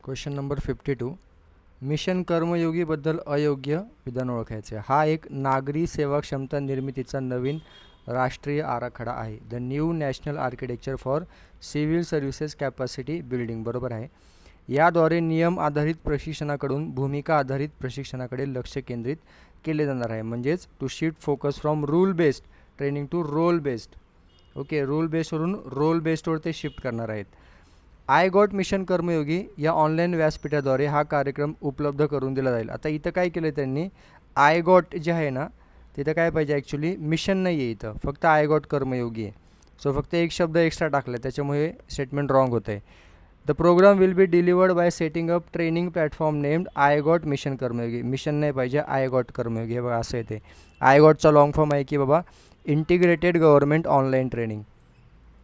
Question number 52. Mission कर्मयोगीबद्दल अयोग्य विधान ओळखायचे. हा एक नागरी सेवा क्षमता निर्मितीचा नवीन राष्ट्रीय आराखडा आहे. The new national architecture for civil services capacity building. बरोबर आहे. याद्वारे नियम आधारित प्रशिक्षणाकडून भूमिका आधारित प्रशिक्षणाकडे लक्ष केंद्रित केले जाणार आहे. म्हणजेच to shift focus from rule based training to role based. Okay, rule बेस्डवरून रोल बेस्डवर ते शिफ्ट करणार आहेत. आय गॉट मिशन कर्मयोगी या ऑनलाईन व्यासपीठाद्वारे हा कार्यक्रम उपलब्ध करून दिला जाईल. आता इथं काय केलं त्यांनी, आय गॉट जे आहे ना तिथं काय पाहिजे, ॲक्च्युली मिशन नाही आहे इथं, फक्त आय गॉट कर्मयोगी आहे. सो फक्त एक शब्द एक्स्ट्रा टाकला, त्याच्यामुळे स्टेटमेंट रॉंग होतं आहे. The program will be delivered by setting up training platform named I got mission Karmayogi. Mission नाही पाहिजे, आय गॉट कर्मयोगी. हे बघा असं येते. आय गॉटचा लॉंग फॉर्म आहे की बाबा integrated government online training.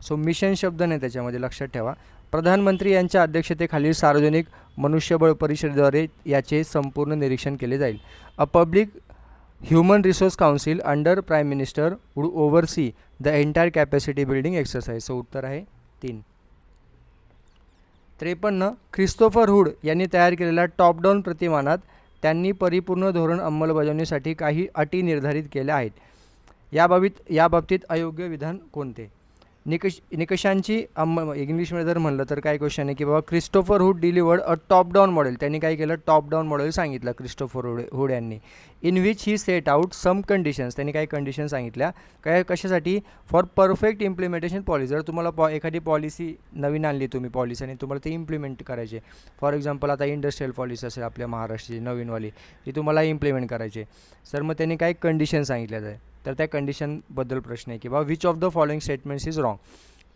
So mission शब्द नाही त्याच्यामध्ये, लक्षात ठेवा. प्रधानमंत्री यांच्या अध्यक्षतेखालील सार्वजनिक मनुष्यबळ परिषदेद्वारे याचे संपूर्ण निरीक्षण केले जाईल. A public human resource council under prime minister would oversee the entire capacity building exercise. So उत्तर आहे 3. 53. ख्रिस्तोफर हुड यांनी तयार केलेल्या टॉप डाऊन प्रतिमानात त्यांनी परिपूर्ण धोरण अंमलबजावणीसाठी काही अटी निर्धारित केल्या आहेत. याबाबतीत अयोग्य विधान कोणते? निकषांची इंग्लिशमध्ये जर म्हणलं तर काय क्वेश्चन आहे की बाबा Christopher Hood delivered a top down model. त्यांनी काय केलं, टॉप डाऊन मॉडेल सांगितलं क्रिस्टोफर हुड यांनी. In which he set out some conditions. त्यांनी काही कंडिशन सांगितल्या, काय कशासाठी, फॉर परफेक्ट इम्प्लिमेंटेशन पॉलिसी. जर तुम्हाला एखादी पॉलिसी नवीन आणली तुम्ही पॉलिसी आणि तुम्हाला ते इम्प्लिमेंट करायचे, फॉर एक्झाम्पल आता इंडस्ट्रियल पॉलिसी असेल आपल्या महाराष्ट्राची नवीनवाली, ती तुम्हाला इम्प्लिमेंट करायची. सर मग त्यांनी काही कंडिशन सांगितल्या जाय, तर त्या कंडिशनबद्दल प्रश्न आहे की बाबा which of the following statements is wrong.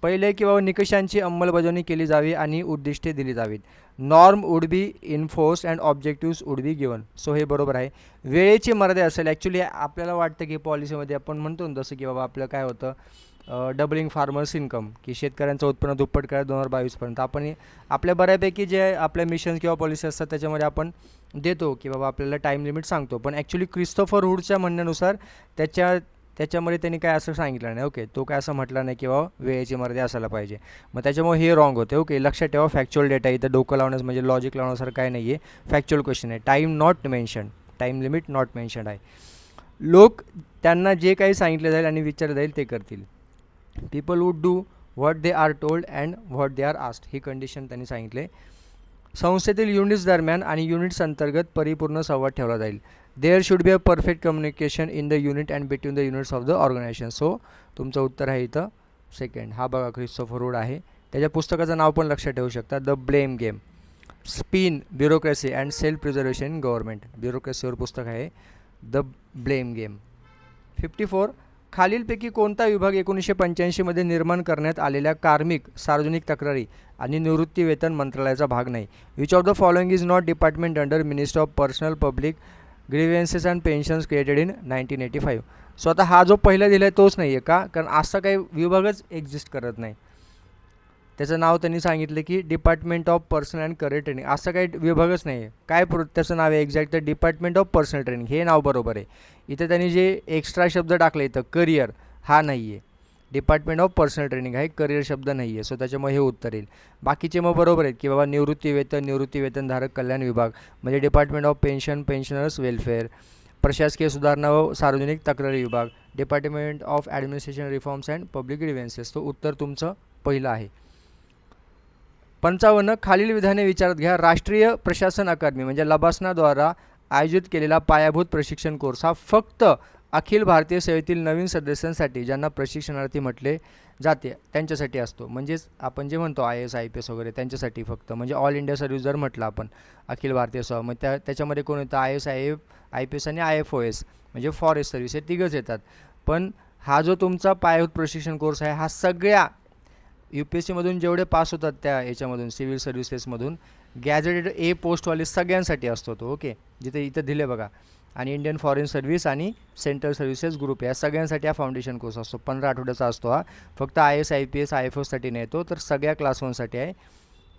पहिले की बाबा निकषांची अंमलबजावणी केली जावी आणि उद्दिष्टे दिली जावीत. Norm would be enforce and objectives would be given. So हे बरोबर आहे. वेळेची मर्यादा असेल. ॲक्च्युली आपल्याला वाटतं की पॉलिसीमध्ये आपण म्हणतो ना जसं की बाबा आपलं काय होतं, डबलिंग फार्मर्स इन्कम, की शेतकऱ्यांचं उत्पन्न दुप्पट करा 2022पर्यंत. आपण आपल्या बऱ्यापैकी जे आपल्या मिशन किंवा पॉलिसी असतात त्याच्यामध्ये आपण देतो की बाबा आपल्याला टाईम लिमिट सांगतो. पण ॲक्च्युली क्रिस्टोफर हुडच्या म्हणण्यानुसार त्याच्यामध्ये त्यांनी काय असं सांगितलं नाही. ओके, तो काय असं म्हटला नाही की बाबा वेळेची मर्यादा असायला पाहिजे. मग त्याच्यामुळे हे रॉंग होते. ओके, लक्षात ठेवा. फॅक्च्युअल डेटा इथं डोकं लावण्यास म्हणजे लॉजिक लावण्यासारखं काय नाही आहे. फॅक्च्युअल क्वेश्चन आहे. Time not mention, time limit not mention आहे. लोक त्यांना जे काही सांगितलं जाईल आणि विचारलं जाईल ते करतील. People would do what they are told and what they are asked. ही कंडिशन त्यांनी सांगितले. संस्थेतील युनिट्स दरम्यान आणि युनिट्स अंतर्गत परिपूर्ण संवाद ठेवला जाईल. There should be a perfect communication in the unit and between the units of the organisation. So तुमचं उत्तर आहे इथं 2nd. हा बघा क्रिस्टोफर हुड आहे. त्याच्या पुस्तकाचं नाव पण लक्षात ठेवू शकता, the blame game, spin, bureaucracy and self preservation in government. ब्युरोक्रेसीवर पुस्तक आहे द ब्लेम गेम. 54. खालीलपैकी कोणता विभाग 1985 मध्ये निर्माण करण्यात आलेल्या कार्मिक, सार्वजनिक तक्रारी आणि निवृत्ती वेतन मंत्रालयाचा भाग नाही. Which of the following is not department under ministry of personnel public grievances and pensions created in 1985. So आता हा जो पहिला दिला आहे तोच नाही आहे का, कारण असा काही विभागच एक्झिस्ट करत नाही. त्याचं नाव त्यांनी सांगितलं की department of personal and career training. असं काही विभागच नाही आहे. काय त्याचं नाव आहे एक्झॅक्ट, तर डिपार्टमेंट ऑफ पर्सनल ट्रेनिंग हे नाव बरोबर आहे. इथं त्यांनी जे एक्स्ट्रा शब्द टाकले इथं करिअर हा नाही आहे. डिपार्टमेंट ऑफ पर्सनल ट्रेनिंग आहे, करिअर शब्द नाही आहे. सो त्याच्यामुळे हे उत्तर येईल. बाकीचे मग बरोबर आहेत की बाबा निवृत्ती वेतनधारक कल्याण विभाग म्हणजे department of pension, pensioners welfare. प्रशासकीय सुधारणा व सार्वजनिक तक्रारी विभाग, department of administration reforms and public grievances. तो उत्तर तुमचं पहिलं आहे. 55. खालील विधाने विचारात घ्या. राष्ट्रीय प्रशासन अकादमी म्हणजे लबासनाद्वारा आयोजित केलेला पायाभूत प्रशिक्षण कोर्स हा फक्त अखिल भारतीय सेवेतील नवीन सदस्यांसाठी, ज्यांना प्रशिक्षणार्थी म्हटले जाते त्यांच्यासाठी असतो. म्हणजेच आपण जे म्हणतो IAS IPS वगैरे त्यांच्यासाठी फक्त, म्हणजे ऑल इंडिया सर्व्हिस जर म्हटलं आपण अखिल भारतीय सेवा, मग त्याच्यामध्ये कोण येतं, IAS IPS आणि IFOS म्हणजे फॉरेस्ट सर्व्हिस, हे तिघंच येतात. पण हा जो तुमचा पायाभूत प्रशिक्षण कोर्स आहे हा सगळ्या UPSCमधून जेवढे पास होतात त्या याच्यामधून सिव्हिल सर्व्हिसेसमधून गॅझेटेड A पोस्टवाले सगळ्यांसाठी असतो तो. ओके, जिथे इथं दिले बघा, आणि इंडियन फॉरेन सर्व्हिस आणि सेंट्रल सर्व्हिसेस ग्रुप या सगळ्यांसाठी हा फाउंडेशन कोर्स असतो. 15 आठवड्याचा असतो हा. फक्त IAS IPS IFOसाठी नाही येतो, तर सगळ्या क्लास 1साठी आहे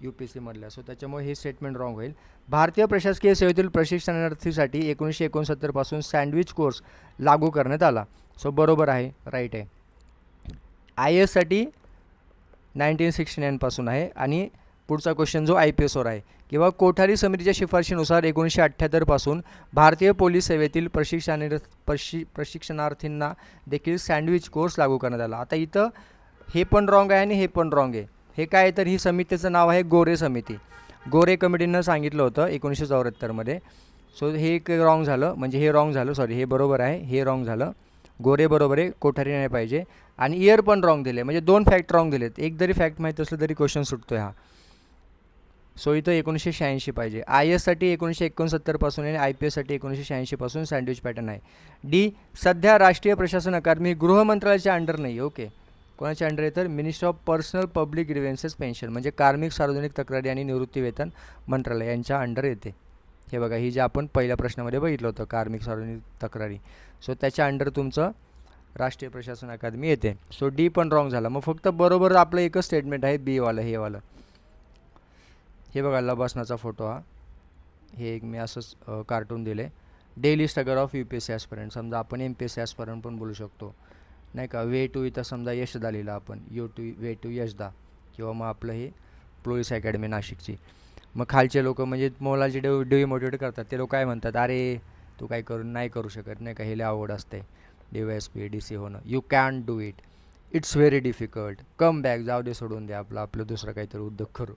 UPSCमधल्या. सो त्याच्यामुळे हे स्टेटमेंट रॉंग होईल. भारतीय प्रशासकीय सेवेतील प्रशिक्षणार्थीसाठी 1969 पासून सँडविच कोर्स लागू करण्यात आला. सो बरोबर आहे, राईट आहे. IASसाठी 1969 पासून आहे आणि पुढचा क्वेश्चन जो IPS वर आहे, किंवा कोठारी समितीच्या शिफारशीनुसार 1978 पासून भारतीय पोलीस सेवेतील प्रशिक्षणार्थींना देखील सँडविच कोर्स लागू करण्यात आला. आता इथं हे पण रॉंग आहे आणि हे पण रॉंग आहे. हे काय तर ही समितीचं नाव आहे गोरे समिती. गोरे कमिटीनं सांगितलं होतं 1974 मध्ये. सो हे एक रॉंग झालं, म्हणजे हे रॉंग झालं, सॉरी हे बरोबर आहे, हे रॉंग झालं. गोरे बरोबर आहे, कोठारी नाही पाहिजे. आणि इयर पण रॉंग दिले, म्हणजे 2 फॅक्ट रॉंग दिलेत. एक जरी फॅक्ट माहीत असलं तरी क्वेश्चन सुटतो हा. सो इथं 1986 पाहिजे. IS साठी 1969 पासून आणि IPS साठी 1986 पासून सँडविच पॅटर्न आहे. डी, सध्या राष्ट्रीय प्रशासन अकादमी गृह मंत्रालयाच्या अंडर नाही. ओके, कोणाच्या अंडर आहे तर ministry of personnel public grievances pension, म्हणजे कार्मिक सार्वजनिक तक्रारी आणि निवृत्ती वेतन मंत्रालय यांच्या अंडर येते. हे बघा, ही जे आपण पहिल्या प्रश्नामध्ये बघितलं होतं कार्मिक सार्वजनिक तक्रारी, सो त्याच्या अंडर तुमचं राष्ट्रीय प्रशासन अकादमी येते. सो डी पण रॉंग झाला. मग फक्त बरोबर आपलं एकच स्टेटमेंट आहे बी वालं, हे वालं. हे बघा लबासनाचा फोटो हा, हे एक मी असंच कार्टून दिले. Daily struggle of UPSC aspirant, समजा आपण MPSC ॲस्पिरंट पण बोलू शकतो नाही का. वे टू इथं समजा यशदा लिहिलं आपण, वे टू यशदा, किंवा मग आपलं हे पोलीस अकॅडमी नाशिकची. मग खालचे लोक म्हणजे मोलाचे डिमोटिवेट करतात. ते लोक काय म्हणतात, अरे तू काय नाही करू शकत नाही का, हे लय आवड असते DYSP DC होणं, you can do it, it's very difficult, come back, जाऊ दे सोडून दे, आपलं दुसरं काहीतरी उद्योग करू.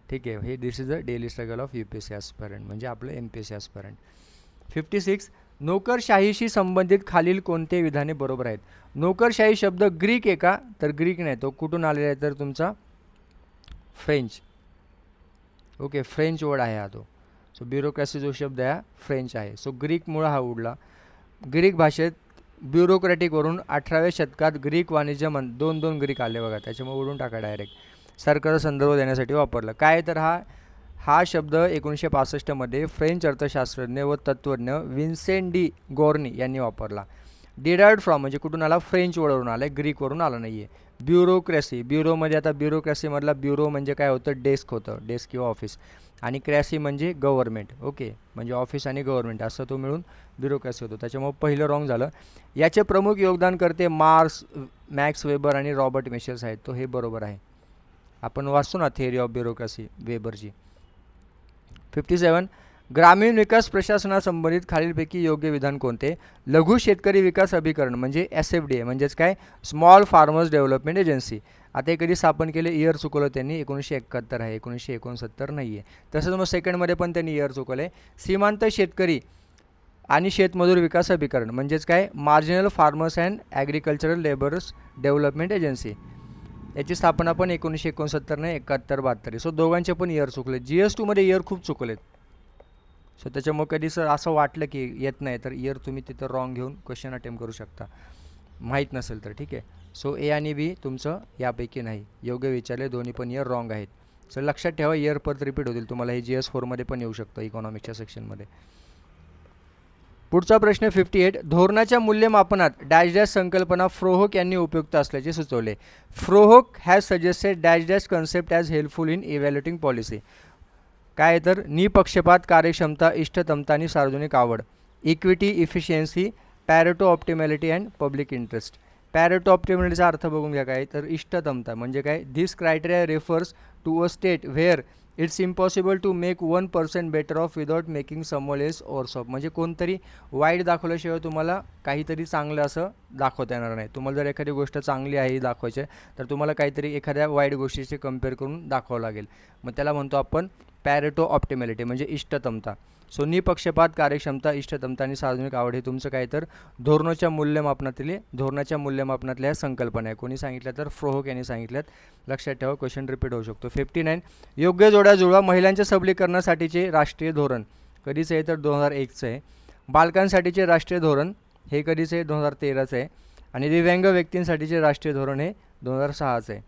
ठीक आहे, हे this is a daily struggle of UPSC aspirant, म्हणजे आपलं MPSC ॲस्पिरंट. 56, नोकरशाहीशी संबंधित खालील कोणते विधाने बरोबर आहेत. नोकरशाही शब्द ग्रीक आहे का, तर ग्रीक नाही. तो कुठून आलेला आहे तर तुमचा फ्रेंच. ओके, फ्रेंच वर्ड आहे हा तो. सो ब्युरोक्रॅसी जो शब्द आहे फ्रेंच आहे. सो ग्रीकमुळं हा उडला. ग्रीक भाषेत ब्युरोक्रॅटिकवरून 18व्या शतकात ग्रीक वाणिज्य दोन ग्रीक आले बघा, त्याच्यामुळे उडून टाका डायरेक्ट. सरकारचा संदर्भ देण्यासाठी वापरलं. काय तर हा शब्द 1965 मध्ये फ्रेंच अर्थशास्त्रज्ञ व तत्त्वज्ञ विन्सेंट डी गॉर्नी यांनी वापरला. डिराइव्ड फ्रॉम म्हणजे कुठून आला, फ्रेंच वर्डवरून आला, ग्रीकवरून आला नाही आहे. ब्युरोक्रॅसी, ब्युरोमध्ये आता ब्युरोक्रॅसीमधला ब्युरो म्हणजे काय होतं, डेस्क होतं, डेस्क किंवा ऑफिस, आणि क्रॅसी म्हणजे गव्हर्नमेंट. ओके, म्हणजे ऑफिस आणि गव्हर्नमेंट असं तो मिळून ब्युरोक्रॅसी होतो. त्याच्यामुळे पहिलं रॉंग झालं. याचे प्रमुख योगदानकर्ते मार्क्स, मॅक्स वेबर आणि रॉबर्ट मिशेल्स आहेत. तो हे बरोबर आहे. आपण वाचतो ना थिअरी ऑफ ब्युरोक्रॅसी वेबरची. 57, ग्रामीण विकास प्रशासनासंबंधित खालीलपैकी योग्य विधान कोणते. लघु शेतकरी विकास अभिकरण म्हणजे SFDA, म्हणजेच काय, स्मॉल फार्मर्स डेव्हलपमेंट एजन्सी. आता हे कधी स्थापन केले, इयर चुकवलं त्यांनी, 1971 आहे, 1969 नाही आहे. तसंच मग सेकंडमध्ये पण त्यांनी इयर चुकवले. सीमांत शेतकरी आणि शेतमजूर विकास अभिकरण म्हणजेच काय, marginal farmers and agricultural labours development agency. याची स्थापना पण 1969 नाही, 71-72. सो दोघांचे पण इयर चुकले. GS2 मध्ये इयर खूप चुकलेत. सो त्याच्यामुळे कधी सर असं वाटलं की येत नाही तर इयर तुम्ही तिथं रॉंग घेऊन क्वेश्चन अटेम्प्ट करू शकता, माहीत नसेल तर. ठीक आहे, सो A आणि B तुमचं यापैकी नाही. योग्य विचारले, दोन्ही पण इयर रॉंग आहेत. सो लक्षात ठेवा, इयर परत रिपीट होतील तुम्हाला. हे GS4 मध्ये पण येऊ शकतं इकॉनॉमिक्सच्या सेक्शनमध्ये. पुढचा प्रश्न 58, धोरणाच्या मूल्यमापनात डॅश डॅश संकल्पना फ्रोहोक यांनी उपयुक्त असल्याचे सुचवले. Frohock has suggested dash dash concept as helpful in evaluating policy. काय तर निपक्षपात, कार्यक्षमता, इष्टतमता आणि सार्वजनिक आवड, equity, efficiency, Pareto optimality and public interest. Pareto ऑप्टिमॅलिटीचा अर्थ बघून घ्या काय तर इष्टतमता म्हणजे काय, this criteria refers to a state where it's impossible to make 1% better off without making someone else worse off. म्हणजे कोणतरी वाईट दाखवल्याशिवाय तुम्हाला काहीतरी चांगलं असं दाखवता येणार नाही. तुम्हाला जर एखादी गोष्ट चांगली आहे दाखवायची तर तुम्हाला काहीतरी एखाद्या वाईट गोष्टीचे कम्पेअर करून दाखवावं लागेल. मग त्याला म्हणतो आपण पॅरेटो ऑप्टिमॅलिटी म्हणजे इष्टतमता. सो निपक्षपात, कार्यक्षमता, इष्टतमता आणि सार्वजनिक आवड हे तुमचं काय तर धोरणाच्या मूल्यमापनातल्या ह्या संकल्पना आहे. कोणी सांगितलं तर फ्रोहोक यांनी सांगितल्यात. लक्षात ठेवा, क्वेश्चन रिपीट होऊ शकतो. 59, योग्य जोड्या जुळवा. महिलांच्या सबलीकरणासाठीचे राष्ट्रीय धोरण कधीचं आहे तर 2001चं आहे. बालकांसाठीचे राष्ट्रीय धोरण हे कधीचं आहे, 2013चं आहे. आणि दिव्यांग व्यक्तींसाठीचे राष्ट्रीय धोरण हे 2006चं आहे.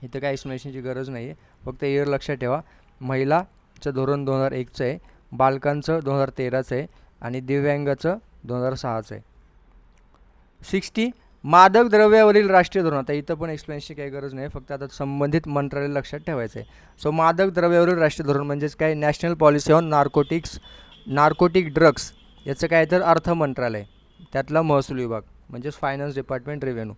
इथं काय एक्सप्लेनेशनची गरज नाही आहे, फक्त इयर लक्षात ठेवा. महिलाचं धोरण 2001चं आहे, बालकांचं 2013चं आहे आणि दिव्यांगाचं 2006चं आहे. 60, मादक द्रव्यावरील राष्ट्रीय धोरण. आता इथं पण एक्सप्लेनेशनची काही गरज नाही, फक्त आता संबंधित मंत्रालय लक्षात ठेवायचं आहे. सो मादक द्रव्यावरील राष्ट्रीय धोरण म्हणजेच काय, national policy on narcotic drugs. याचं काय तर अर्थ मंत्रालय, त्यातला महसूल विभाग म्हणजेच फायनान्स डिपार्टमेंट, रेव्हेन्यू.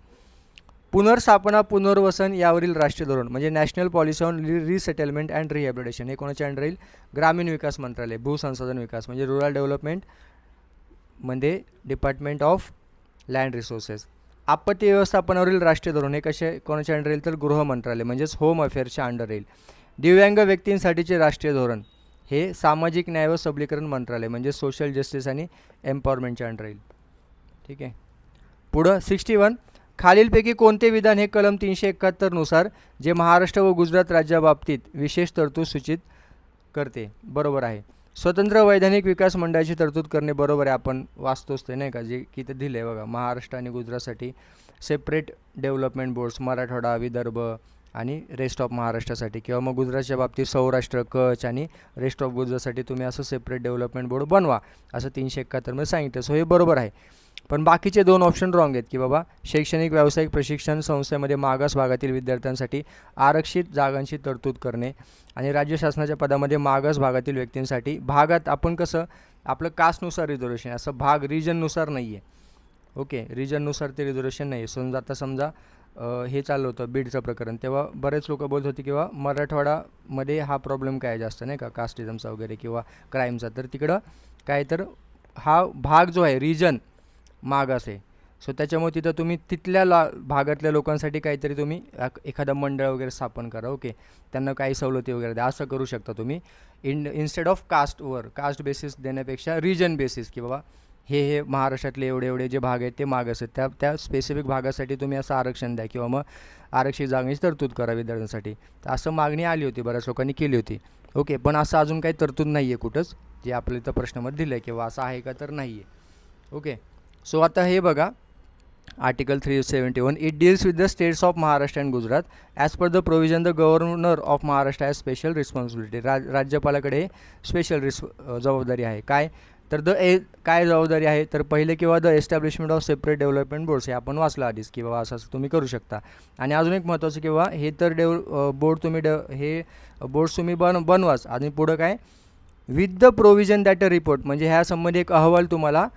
पुनर्स्थापना पुनर्वसन यावरील राष्ट्रीय धोरण म्हणजे national policy on resettlement and rehabilitation हे कोणाच्या अंडर येईल? ग्रामीण विकास मंत्रालय. भूसंसाधन विकास म्हणजे रुरल डेव्हलपमेंट मध्ये डिपार्टमेंट ऑफ लँड रिसोर्सेस. आपत्ती व्यवस्थापनावरील राष्ट्रीय धोरण हे कोणाच्या अंडर येईल? तर गृह मंत्रालय म्हणजेच होम अफेअर्सच्या अंडर येईल. दिव्यांग व्यक्तींसाठीचे राष्ट्रीय धोरण हे सामाजिक न्याय व सबलीकरण मंत्रालय म्हणजे सोशल जस्टिस आणि एम्पॉवरमेंटच्या अंडर येईल. ठीक आहे. पुढं 61 खालीलपैकी कोणते विधान हे कलम 371 नुसार जे महाराष्ट्र व गुजरात राज्याबाबतीत विशेष तरतूद सूचित करते? बरोबर आहे. स्वतंत्र वैधानिक विकास मंडळाची तरतूद करणे. बरोबर आहे. आपण वाचतोच ते नाही का, जे की ते दिले बघा, महाराष्ट्र आणि गुजरातसाठी separate development boards, Marathwada, Vidarbha आणि रेस्ट ऑफ महाराष्ट्रासाठी, किंवा मग गुजरातच्या बाबतीत सौराष्ट्र, कच्छ आणि रेस्ट ऑफ गुजरातसाठी तुम्ही असं सेपरेट डेव्हलपमेंट बोर्ड बनवा असं 371 मध्ये सांगितलं. सो हे बरोबर आहे. पण बाकीचे 2 ऑप्शन रॉंग आहेत की बाबा शैक्षणिक व्यावसायिक प्रशिक्षण संस्थेमध्ये मागास भागातील विद्यार्थ्यांसाठी आरक्षित जागांची तरतूद करणे आणि राज्य शासनाच्या पदामध्ये मागास भागातील व्यक्तींसाठी भागात आपण कसं आपलं कास्टनुसार रिझर्वेशन असं भाग रिजननुसार नाही आहे. ओके, रिजननुसार ते रिझर्वेशन नाही आहे. आता समजा हे चाललं होतं बीडचं प्रकरण, तेव्हा बरेच लोक बोलत होते किंवा मराठवाडामध्ये हा प्रॉब्लेम काय जास्त नाही का कास्टिझमचा वगैरे किंवा क्राईमचा, तर तिकडं काय तर हा भाग जो आहे रिजन मागास आहे. सो त्याच्यामुळे तिथं तुम्ही तिथल्या भागातल्या लोकांसाठी काहीतरी तुम्ही एखादं मंडळ वगैरे स्थापन करा. ओके, त्यांना काही सवलती वगैरे द्या असं करू शकता तुम्ही. इन्स्टेड ऑफ कास्ट बेसिस देण्यापेक्षा रिजन बेसिस की बाबा हे महाराष्ट्रातले एवढे जे भाग आहेत ते मागास आहेत, त्या स्पेसिफिक भागासाठी तुम्ही असं आरक्षण द्या किंवा मग आरक्षित जागेची तरतूद करा विद्यार्थ्यांसाठी. तर असं मागणी आली होती, बऱ्याच लोकांनी केली होती. ओके, पण असं अजून काही तरतूद नाही आहे कुठंच जे आपल्या इथं प्रश्नामध्ये दिलं आहे किंवा असं आहे का तर नाही आहे. ओके, सो आता हे बघा article 371 it deals with the states of Maharashtra and Gujarat as per the provision the governor of Maharashtra has special responsibility. राज्यपालाकडे स्पेशल जबाबदारी आहे. काय तर काय जबाबदारी आहे तर पहिले किंवा the establishment of separate development boards हे आपण वाचलं आधीच की बाबा असं तुम्ही करू शकता. आणि अजून एक महत्त्वाचं किंवा हे तर बोर्ड तुम्ही हे बोर्ड्स तुम्ही बनवाच. आणि पुढं काय with the provision that a report म्हणजे ह्या संबंधी एक अहवाल तुम्हाला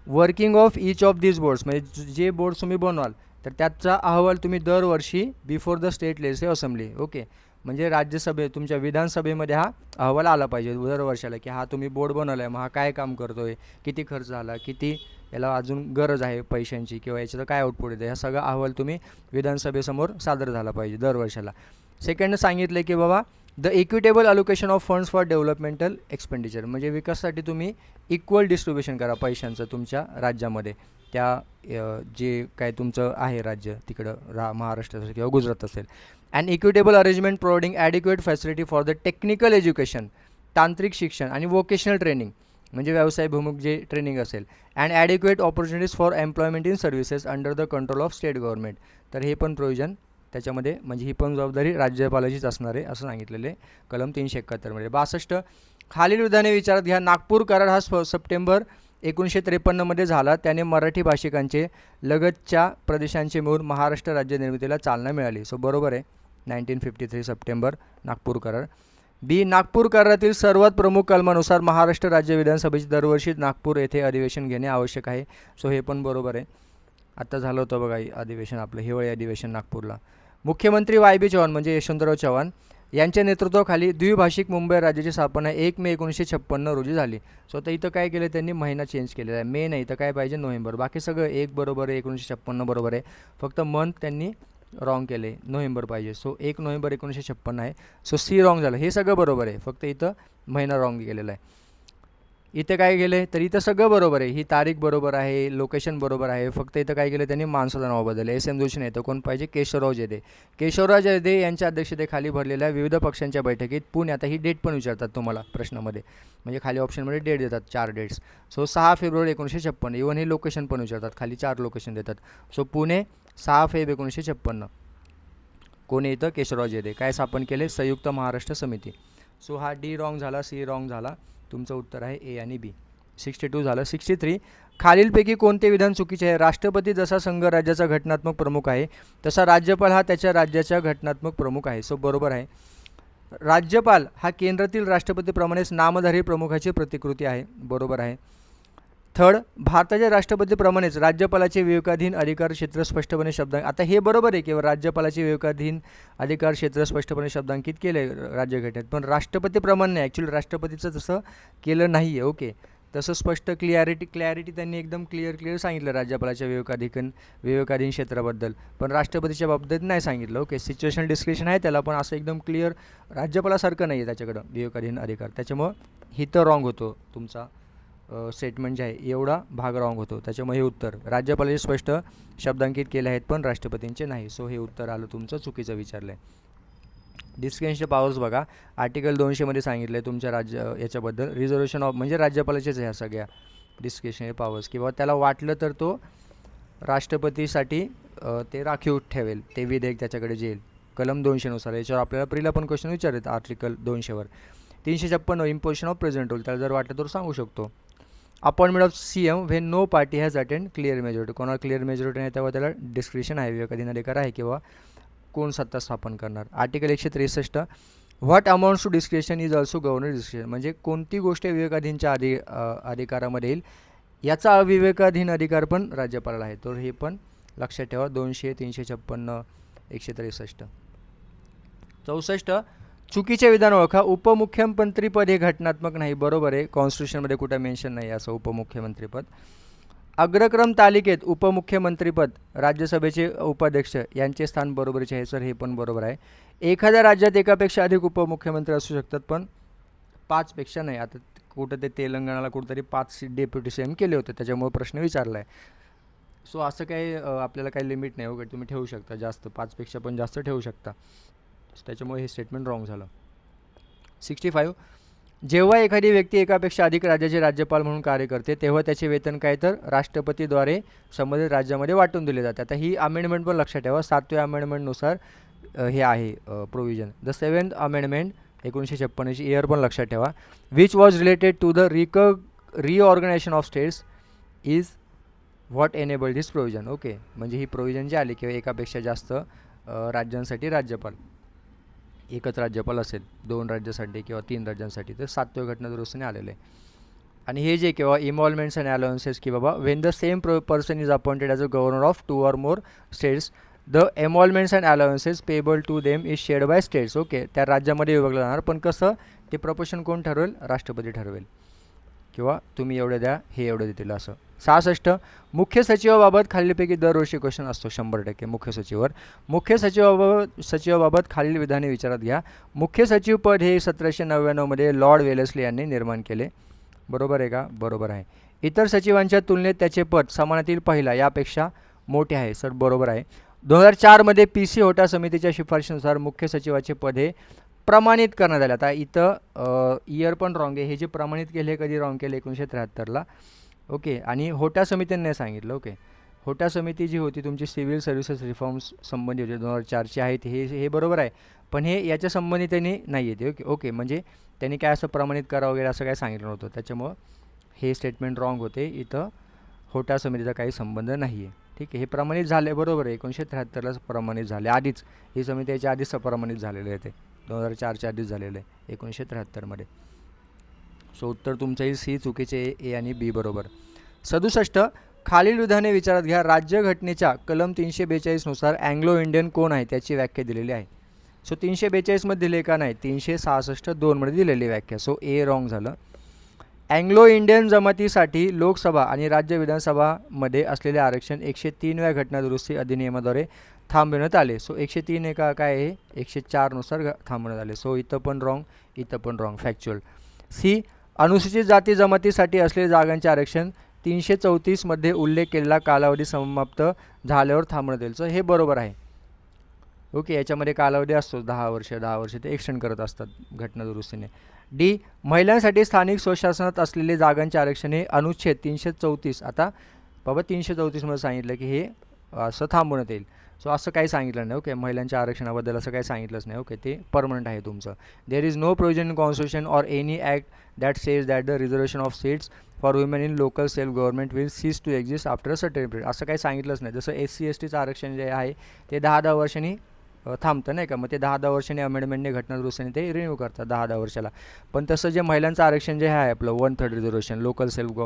working of each of this boards म्हणजे जे बोर्ड्स तुम्ही बनवाल तर त्याचा अहवाल तुम्ही दरवर्षी before the state legislative assembly. Okay, म्हणजे तुमच्या विधानसभेमध्ये हा अहवाल आला पाहिजे दरवर्षाला की हा तुम्ही बोर्ड बनवला आहे, मग हा काय काम करतो आहे, किती खर्च झाला, किती याला अजून गरज आहे पैशांची किंवा याच्याचं काय आउटपुट येतं, हा सगळा अहवाल तुम्ही विधानसभेसमोर सादर झाला पाहिजे दरवर्षाला. सेकंड सांगितलं आहे की बाबा the equitable allocation of funds for developmental expenditure म्हणजे विकासासाठी तुम्ही इक्वल डिस्ट्रीब्युशन करा पैशांचं तुमच्या राज्यामध्ये. त्या जे काय तुमचं आहे राज्य तिकडं महाराष्ट्र असेल किंवा गुजरात असेल. And equitable arrangement providing adequate facility for the technical education तांत्रिक शिक्षण आणि वोकेशनल ट्रेनिंग म्हणजे व्यवसायभिमुख जे ट्रेनिंग असेल. And adequate opportunities for employment in services under the control of state government. तर हे पण प्रोव्हिजन त्याच्यामध्ये म्हणजे ही पण जबाबदारी राज्यपालाचीच असणार आहे असं सांगितलेले कलम 371 मध्ये. 62 खालील विधाने विचारात घ्या. नागपूर करार हा सप्टेंबर 1953 मध्ये झाला. त्याने मराठी भाषिकांचे लगतच्या प्रदेशांचे मिळून महाराष्ट्र राज्य निर्मितीला चालना मिळाली. सो बरोबर आहे 1953 सप्टेंबर नागपूर करार. बी नागपूर करारातील सर्वात प्रमुख कलमानुसार महाराष्ट्र राज्य विधानसभेचे दरवर्षी नागपूर येथे अधिवेशन घेणे आवश्यक आहे. सो हे पण बरोबर आहे. आता झालं होतं बघा अधिवेशन आपलं हिवाळी अधिवेशन नागपूरला. मुख्यमंत्री वाय.बी. चव्हाण म्हणजे यशवंतराव चव्हाण यांच्या नेतृत्वाखाली द्विभाषिक मुंबई राज्याची स्थापना 1 मे 1956 रोजी झाली. सो आता इथं काय केलं त्यांनी महिना चेंज केलेला आहे. मे नाही तर काय पाहिजे नोव्हेंबर. बाकी सगळं एक बरोबर आहे 1956 बरोबर आहे. फक्त मंथ त्यांनी रॉंग केले नोव्हेंबर पाहिजे. सो 1 नोव्हेंबर 1956 आहे. सो सी रॉंग झालं. हे सगळं बरोबर आहे फक्त इथं महिना रॉंग केलेला आहे. इथे काय केलं तर इथं सगळं बरोबर आहे. ही तारीख बरोबर आहे, लोकेशन बरोबर आहे. फक्त इथं काय केलं त्यांनी माणसाचं नाव बदललं. एस एम जोशी नाही तर कोण पाहिजे केशवराव जेधे. केशवराव जेधे यांच्या अध्यक्षतेखाली भरलेल्या विविध पक्षांच्या बैठकीत पुणे आता ही डेट पण विचारतात तुम्हाला प्रश्नामध्ये म्हणजे खाली ऑप्शनमध्ये डेट देतात 4 डेट्स. सो 6 फेब्रुवारी 1956 इव्हन हे लोकेशन पण विचारतात खाली 4 लोकेशन देतात. सो पुणे 6 फेब्रुवारी 1956 कोणी इथं केशवराव जेधे काय स्थापन केले संयुक्त महाराष्ट्र समिती. सो हा डी रॉंग झाला, सी रॉंग झाला. तुमचं उत्तर आहे ए आणि बी. 62 झालं. 63 खालीलपैकी कोणते विधान चुकीचे आहे. राष्ट्रपती जसा संघराज्याचा घटनात्मक प्रमुख आहे तसा राज्यपाल हा त्याच्या राज्याचा घटनात्मक प्रमुख आहे. सो बरोबर आहे. राज्यपाल हा केंद्रातील राष्ट्रपतीप्रमाणेच नामधारी प्रमुखाची प्रतिकृती आहे. बरोबर आहे. थर्ड, भारताच्या राष्ट्रपतीप्रमाणेच राज्यपालाचे विवेकाधीन अधिकार क्षेत्र स्पष्टपणे शब्दांकित. आता हे बरोबर आहे की राज्यपालाचे विवेकाधीन अधिकार क्षेत्र स्पष्टपणे शब्दांकित केले राज्यघटनेत, पण राष्ट्रपतीप्रमाणे नाही. ॲक्च्युली राष्ट्रपतीचं तसं केलं नाही आहे. ओके, तसं स्पष्ट क्लिअरिटी त्यांनी एकदम क्लिअर सांगितलं राज्यपालाच्या विवेकाधीन क्षेत्राबद्दल, पण राष्ट्रपतीच्या बाबतीत नाही सांगितलं. ओके, सिच्युएशनल डिस्क्रिप्शन आहे त्याला, पण असं एकदम क्लिअर राज्यपालासारखं नाही आहे त्याच्याकडं विवेकाधीन अधिकार. त्याच्यामुळं ही तर रॉंग होतो तुमचा स्टेटमेंट जे आहे, एवढा भाग रॉंग होतो. त्याच्यामुळे हे उत्तर राज्यपालाचे स्पष्ट शब्दांकित केले आहेत पण राष्ट्रपतींचे नाही. सो हे उत्तर आलं तुमचं चुकीचं विचारलं आहे. डिस्क्रिप्शनचे पॉवर्स बघा, आर्टिकल 200 सांगितलं आहे तुमच्या याच्याबद्दल रिझर्वेशन ऑफ म्हणजे राज्यपालाचेच ह्या सगळ्या डिस्क्रिप्शनचे पॉवर्स, किंवा त्याला वाटलं तर तो राष्ट्रपतीसाठी ते राखीव ठेवेल, ते विधेयक त्याच्याकडे जे येईल कलम 200 याच्यावर आपल्याला प्रीला पण क्वेश्चन विचारत article 200 356 imposition of present rule, त्याला जर वाटलं तर सांगू शकतो. Appointment of CM when no party has attained clear majority, कोणाला क्लिअर मेजॉरिटी नाही तेव्हा त्याला डिस्क्रिप्शन आहे, विवेकाधीन अधिकार आहे किंवा कोण सत्ता स्थापन करणार. Article 163 what amounts to description is also governor description, म्हणजे कोणती गोष्ट विवेकाधीनच्या अधिकारामध्ये येईल याचा अविवेकाधीन अधिकार पण राज्यपालाला आहे. तर हे पण लक्षात ठेवा. 200, 356, 163. 64 चुकीचे विधान ओळखा. उपमुख्यमंत्रीपद हे घटनात्मक नाही. बरोबर आहे, कॉन्स्टिट्यूशनमध्ये कुठं मेन्शन नाही असं उपमुख्यमंत्रीपद. अग्रक्रम तालिकेत उपमुख्यमंत्रीपद राज्यसभेचे उपाध्यक्ष यांचे स्थान बरोबरीचे आहे. सर हे पण बरोबर आहे. एखाद्या राज्यात एकापेक्षा अधिक उपमुख्यमंत्री असू शकतात पण 5पेक्षा नाही. आता कुठं ते तेलंगणाला कुठंतरी 5 डेप्युटी CM केले होते त्याच्यामुळे प्रश्न विचारला आहे. सो असं काही आपल्याला काही लिमिट नाही वगैरे, तुम्ही ठेवू शकता जास्त, 5पेक्षा पण जास्त ठेवू शकता. त्याच्यामुळे हे स्टेटमेंट रॉंग झालं. 65 जेव्हा एखादी व्यक्ती एकापेक्षा अधिक राज्याचे राज्यपाल म्हणून कार्य करते तेव्हा त्याचे वेतन काय तर राष्ट्रपतीद्वारे संबंधित राज्यामध्ये वाटून दिले जाते. आता ही अमेंडमेंट पण लक्षात ठेवा. 7व्या अमेंडमेंटनुसार हे आहे प्रोव्हिजन. द 7th अमेंडमेंट 1956ची इयर पण लक्षात ठेवा. Which was related to the reorganisation of states is what enabled this provision. Okay, म्हणजे ही प्रोव्हिजन जी आली किंवा एकापेक्षा जास्त राज्यांसाठी राज्यपाल, एकच राज्यपाल असेल 2 राज्यासाठी किंवा 3 राज्यांसाठी, तर 7व्या घटनादुरुस्तीने आलेलं आहे. आणि हे जे किंवा इन्व्हॉल्वमेंट्स अँड अलाउन्सेस की बाबा when the same person is appointed as a governor of 2 or more states the emoluments and allowances payable to them is shared by states. Okay, त्या राज्यामध्ये विभागलं जाणार, पण कसं ते प्रपोर्शन कोण ठरवेल? राष्ट्रपती ठरवेल, किंवा तुम्ही एवढं द्या हे एवढं देतील असं. 66 मुख्य सचिवाबाबत खालीलपैकी दरवर्षी क्वेश्चन असतो 100% मुख्य सचिवावर. मुख्य सचिवाबाबत खालील विधाने विचारात घ्या. मुख्य सचिव पद हे 1799 लॉर्ड वेलेस्ली यांनी निर्माण केले. बरोबर आहे का? बरोबर आहे. इतर सचिवांच्या तुलनेत त्याचे पद समानातील पहिला यापेक्षा मोठे आहे. सर बरोबर आहे. 2004 PC होटा समितीच्या शिफारशीनुसार मुख्य सचिवाचे पद हे प्रमाणित करण्यात आले. आता इथं इयर पण रॉंग आहे. हे जे प्रमाणित केले कधी रॉंग केले? 1973ला. ओके, आणि होटा समितीने सांगितलं. ओके, होटा समिती जी होती तुमची सिव्हिल सर्व्हिसेस रिफॉर्म्स संबंधी होती 2004ची आहेत, हे बरोबर आहे, पण हे याच्या संबंधी त्यांनी नाही येते. ओके ओके, म्हणजे त्यांनी काय असं प्रमाणित करा वगैरे असं काय सांगितलं नव्हतं, त्याच्यामुळं हे स्टेटमेंट रॉंग होते. इथं होटा समितीचा काही संबंध नाही आहे. ठीक आहे, हे प्रमाणित झाले बरोबर आहे. 1973लाच प्रमाणित झाले. आधीच ही समिती याच्या आधीच प्रमाणित झालेलं आहे, ते 2004च्या आधीच झालेलं आहे 1973मध्ये. सो उत्तर तुमचं ही सी चुकीचे, ए आणि बी बरोबर. 67 खालील विधाने विचारात घ्या. राज्यघटनेच्या कलम 342नुसार अँग्लो इंडियन कोण आहे त्याची व्याख्या दिलेली आहे. सो 342मध्ये दिले का नाही? 366(2) दिलेली व्याख्या. सो ए रॉंग झालं. अँग्लो इंडियन जमातीसाठी लोकसभा आणि राज्य विधानसभामध्ये असलेले आरक्षण 103व्या घटनादुरुस्ती अधिनियमाद्वारे थांबवण्यात आले. सो 103 एका काय आहे 104नुसार थांबवण्यात आले. सो इथं पण रॉंग, इथं पण रॉंग, फॅक्च्युअल. सी अनुसूचित जाती जमातीसाठी असलेले जागांचे आरक्षण 334मध्ये उल्लेख केलेला कालावधी समाप्त झाल्यावर थांबवण्यात येईल. सो हे बरोबर आहे. ओके, याच्यामध्ये कालावधी असतो 10 वर्ष ते एक्सटेंड करत असतात घटनादुरुस्तीने. डी महिलांसाठी स्थानिक स्वशासनात असलेले जागांचे आरक्षण हे अनुच्छेद 334, आता बाबा 334मध्ये सांगितलं की हे असं थांबवण्यात येईल. सो असं काही सांगितलं नाही. ओके, महिलांच्या आरक्षणाबद्दल असं काही सांगितलंच नाही. ओके, ते परमनंट आहे तुमचं. There is no provision in constitution or any act that says that the reservation of seats for women in local self government will cease to exist after a certain period. असं काही सांगितलंच नाही. जसं SC STचं आरक्षण जे आहे ते 10-10 वर्षांनी थांबतं नाही का, मग ते 10-10 वर्षांनी अमेंडमेंटने घटना दुरुस्तीने ते रिन्यू करतात 10-10 वर्षाला. पण तसं जे महिलांचं आरक्षण जे आहे आपलं 1/3 रिझर्वेशन लोकल सेल्फ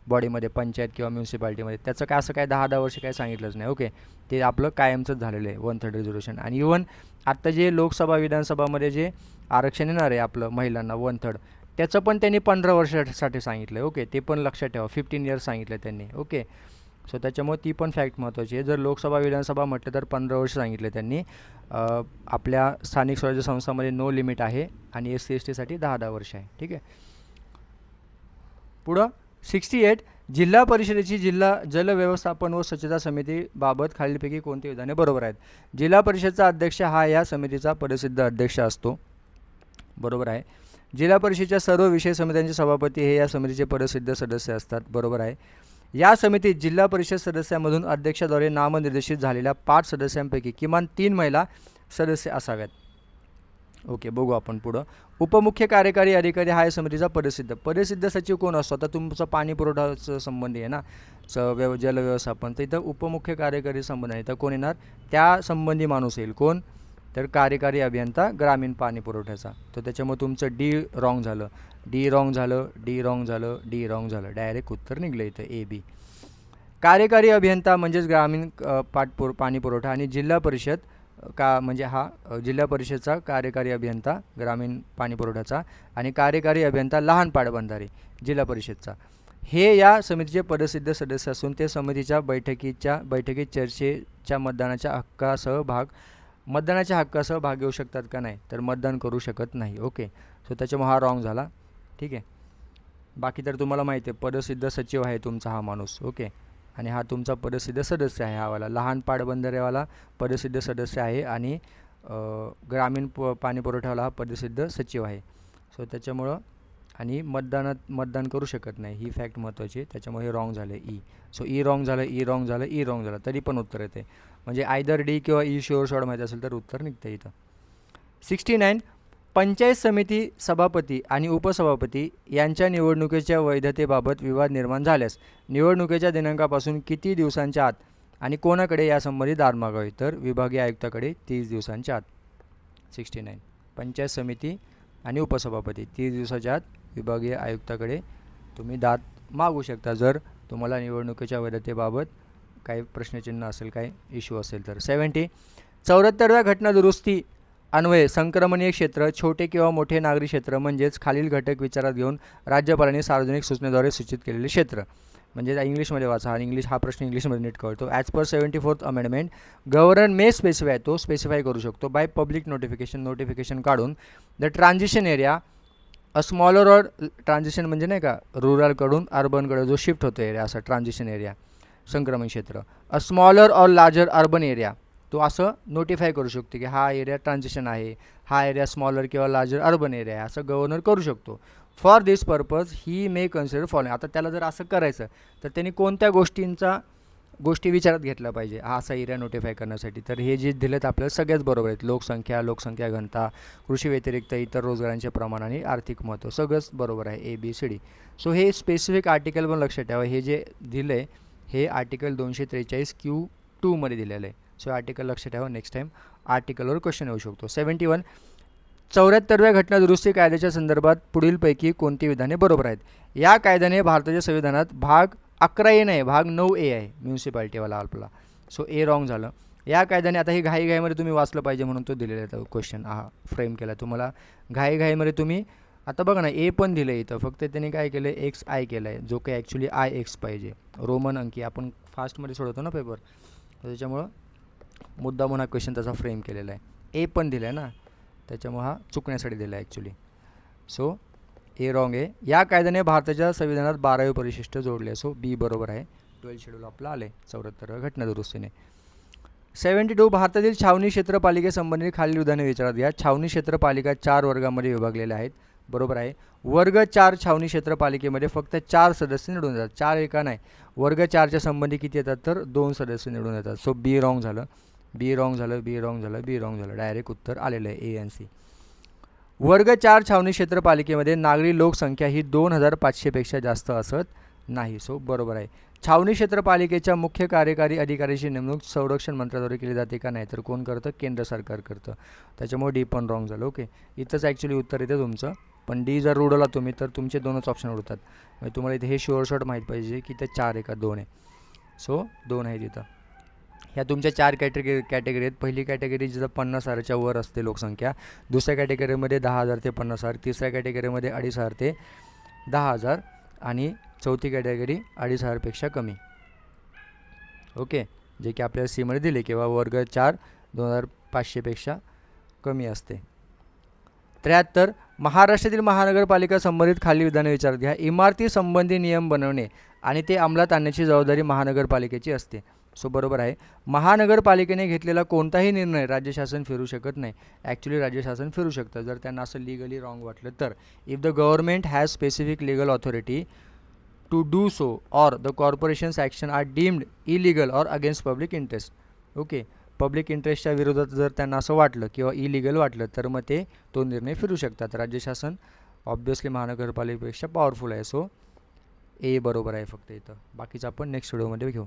बॉडीमध्ये पंचायत किंवा म्युन्सिपाल्टीमध्ये, त्याचं काय असं काय 10-10 वर्ष काय सांगितलंच नाही. ओके, ते आपलं कायमचंच झालेलं आहे 1/3 रिझर्वेशन. आणि इवन आत्ता जे लोकसभा विधानसभामध्ये जे आरक्षण येणार आहे आपलं महिलांना 1/3, त्याचं पण त्यांनी 15 वर्षासाठी सांगितलं आहे. ओके, ते पण लक्षात ठेवा, 15 इयर्स सांगितलं त्यांनी. ओके, सो त्याच्यामुळे ती पण फॅक्ट महत्त्वाची आहे. जर लोकसभा विधानसभा म्हटलं तर 15 वर्ष सांगितले त्यांनी. आपल्या स्थानिक स्वराज्य संस्थांमध्ये नो लिमिट आहे आणि SC STसाठी 10-10 वर्ष आहे. ठीक आहे. पुढं 68, जिल्हा परिषदेची जिल्हा जल व्यवस्थापन व स्वच्छता समितीबाबत खालीलपैकी कोणती विधाने बरोबर आहेत? जिल्हा परिषदचा अध्यक्ष हा या समितीचा पदसिद्ध अध्यक्ष असतो. बरोबर आहे. जिल्हा परिषदेच्या सर्व विषय समित्यांचे सभापती हे या समितीचे पदसिद्ध सदस्य असतात. बरोबर आहे. या समितीत जिल्हा परिषद सदस्यांमधून अध्यक्षाद्वारे नामनिर्देशित झालेल्या 5 सदस्यांपैकी किमान 3 महिला सदस्य असाव्यात. ओके, बघू आपण पुढं. उपमुख्य कार्यकारी अधिकारी हा या समितीचा पदसिद्ध सचिव कोण असतो? आता तुमचं पाणी पुरवठाचं संबंधी आहे ना, जल व्यवस्थापन, तर इथं उपमुख्य कार्यकारी संबंध आहे. तर कोण येणार? त्या संबंधी माणूस येईल. कोण? तर कार्यकारी अभियंता ग्रामीण पाणी पुरवठ्याचा. तर त्याच्यामुळे तुमचं डी रॉंग झालं, डी रॉंग झालं, डी रॉंग झालं, डी रॉंग झालं. डायरेक्ट उत्तर निघलं इथं AB. कार्यकारी अभियंता म्हणजेच ग्रामीण पाणी पुरवठा आणि जिल्हा परिषद का म्हणजे हा जिल्हा परिषदचा कार्यकारी अभियंता ग्रामीण पाणी पुरवठ्याचा आणि कार्यकारी अभियंता लहान पाटबंधारे जिल्हा परिषदचा, हे या समितीचे पदसिद्ध सदस्य असून ते समितीच्या बैठकीत चर्चेच्या मतदानाच्या हक्कासह भाग घेऊ शकतात का? नाही, तर मतदान करू शकत नाही. ओके, सो त्याच्यामुळे हा रॉंग झाला. ठीक आहे. बाकी तर तुम्हाला माहिती आहे, पदसिद्ध सचिव आहे तुमचा हा माणूस. ओके, आणि हा तुमचा पदसिद्ध सदस्य आहे. हावाला लहान पाटबंधारेवाला पदसिद्ध सदस्य आहे आणि ग्रामीण पाणी पुरवठ्यावाला हा पदसिद्ध सचिव आहे. सो त्याच्यामुळं आणि मतदान करू शकत नाही, ही फॅक्ट महत्त्वाची आहे. त्याच्यामुळे हे रॉंग झालं ई. सो ई रॉंग झालं, ई रॉंग झालं, ई रॉंग झालं, तरी पण उत्तर येते. म्हणजे आयदर डी किंवा ई शुअर शॉर्ट माहिती असेल तर उत्तर निघतं इथं. 69, पंचायत समिती सभापती आणि उपसभापती यांच्या निवडणुकीच्या वैधतेबाबत विवाद निर्माण झाल्यास निवडणुकीच्या दिनांकापासून किती दिवसांच्या आत आणि कोणाकडे यासंबंधी दाद मागावे? तर विभागीय आयुक्ताकडे 30 दिवसांच्या आत. 69, पंचायत समिती आणि उपसभापती 30 दिवसाच्या आत विभागीय आयुक्ताकडे तुम्ही दाद मागू शकता जर तुम्हाला निवडणुकीच्या वैधतेबाबत काही प्रश्नचिन्ह असेल, काही इश्यू असेल तर. 70, 74व्या घटना दुरुस्ती अन्वये संक्रमणीय क्षेत्र, छोटे किंवा मोठे नागरी क्षेत्र म्हणजेच खालील घटक विचारात घेऊन राज्यपालांनी सार्वजनिक सूचनेद्वारे सूचित केलेले क्षेत्र. म्हणजे इंग्लिशमध्ये वाचा, हा प्रश्न इंग्लिशमध्ये नीट कळतो. As per 74th amendment governor may specify, तो स्पेसिफाय करू शकतो बाय पब्लिक नोटिफिकेशन काढून the transition area a smaller or transition म्हणजे नाही का रुरलकडून अर्बनकडे जो शिफ्ट होतो एरिया, असा ट्रान्झिशन एरिया संक्रमण क्षेत्र. अ smaller or larger urban area, तो असं नोटिफाय करू शकतो की हा एरिया ट्रान्झिशन आहे, हा एरिया स्मॉलर किंवा लार्जर अर्बन एरिया आहे, असं गव्हर्नर करू शकतो. For this purpose he may consider following. आता त्याला जर असं करायचं तर त्यांनी कोणत्या गोष्टी विचारात घेतल्या पाहिजे हा असा एरिया नोटिफाय करण्यासाठी? तर हे जे दिलेत आपल्याला सगळ्याच बरोबर आहेत. लोकसंख्या घनता, कृषी व्यतिरिक्त इतर रोजगारांचे प्रमाण आणि आर्थिक महत्त्व, सगळंच बरोबर आहे ABCD. सो हे स्पेसिफिक आर्टिकल पण लक्षात ठेवा. हे जे दिलं आहे हे आर्टिकल 243 Q2 मध्ये दिलेलं आहे. सो आर्टिकल लक्षात ठेवा. नेक्स्ट टाईम आर्टिकलवर क्वेश्चन येऊ शकतो. 71, 74व्या घटना दुरुस्ती कायद्याच्या संदर्भात पुढीलपैकी कोणती विधाने बरोबर आहेत? या कायद्याने भारताच्या संविधानात भाग 11A नाही, भाग 9A आहे म्युन्सिपाल्टीवाला आपला. सो ए रॉंग झालं. या कायद्याने, आता हे घाईमध्ये तुम्ही वाचलं पाहिजे म्हणून तो दिलेला आहे क्वेश्चन हा फ्रेम केला तुम्हाला. घाईमध्ये तुम्ही आता बघा ना, ए पण दिलं आहे इथं, फक्त त्यांनी काय केलं आहे XI केलं आहे, जो काही ॲक्च्युली IX पाहिजे. रोमन अंकी आपण फास्टमध्ये सोडवतो ना पेपर, त्याच्यामुळं मुद्दा म्हणून हा क्वेश्चन त्याचा फ्रेम केलेला आहे. ए पण दिला आहे ना, त्याच्यामुळे हा चुकण्यासाठी दिला आहे ॲक्च्युली. सो ए रॉंग आहे. या कायद्याने भारताच्या संविधानात 12वे परिशिष्ट जोडले. सो बी बरोबर आहे. 12 शेड्यूल आपला आले 74व्या घटना दुरुस्तीने. 72, भारतातील छावणी क्षेत्रपालिकेसंबंधी खालील विधाने विचारात घ्या. छावणी क्षेत्रपालिका 4 वर्गामध्ये विभागलेल्या आहेत. बरोबर आहे. वर्ग 4 छावणी क्षेत्रपालिकेमध्ये फक्त 4 सदस्य निवडून येतात. 4 एका नाही, वर्ग 4च्या संबंधी किती येतात तर 2 सदस्य निवडून येतात. सो बी रॉंग झालं, बी रॉंग झालं, बी रॉंग झालं, बी रॉंग झालं. डायरेक्ट उत्तर आलेलं आहे A आणि C. वर्ग 4 छावणी क्षेत्रपालिकेमध्ये नागरी लोकसंख्या ही 2500पेक्षा जास्त असत नाही. सो बरोबर आहे. छावणी क्षेत्रपालिकेच्या मुख्य कार्यकारी अधिकाऱ्याची नेमणूक संरक्षण मंत्र्याद्वारे केली जाते का? नाही. तर कोण करतं? केंद्र सरकार करतं. त्याच्यामुळे डी पण रॉंग झालं. ओके, इथंच ॲक्च्युली उत्तर येतं तुमचं. पण डी जर उडवला तुम्ही तर तुमचे दोनच ऑप्शन उडतात. म्हणजे तुम्हाला इथे हे शुअर शॉट माहीत पाहिजे की ते 4 आहे का 2 आहे. सो 2 आहे तिथं. ह्या तुमच्या 4 कॅटेगरी आहेत. पहिली कॅटेगरी जिथं 50,000च्या वर असते लोकसंख्या, दुसऱ्या कॅटेगरीमध्ये 10,000 ते 50,000, तिसऱ्या कॅटेगरीमध्ये 2,500 ते 10,000 आणि चौथी कॅटेगरी 2,500पेक्षा कमी. ओके, जे की आपल्याला सीमध्ये दिले किंवा वर्ग 4 2,500पेक्षा कमी असते. 73 महाराष्ट्रातील महानगरपालिका संबंधित खालील विधाने विचारात घ्या. इमारती संबंधी नियम बनवणे आणि ते अंमलात आणण्याची जबाबदारी महानगरपालिकेची असते. सो बरोबर आहे. महानगरपालिकेने घेतलेला कोणताही निर्णय राज्य शासन फिरू शकत नाही. ॲक्च्युली राज्य शासन फिरू शकतं जर त्यांना असं लिगली रॉंग वाटलं तर. If the government has specific legal authority to do so or the corporations action are deemed illegal or against public interest. Okay, public इंटरेस्टच्या विरोधात जर त्यांना असं वाटलं किंवा इलिगल वाटलं तर मग ते तो निर्णय फिरू शकतात. राज्य शासन ऑब्व्हियसली महानगरपालिकेपेक्षा पॉवरफुल आहे. सो ए बरोबर आहे फक्त इथं. बाकीचं आपण नेक्स्ट व्हिडिओमध्ये घेऊ.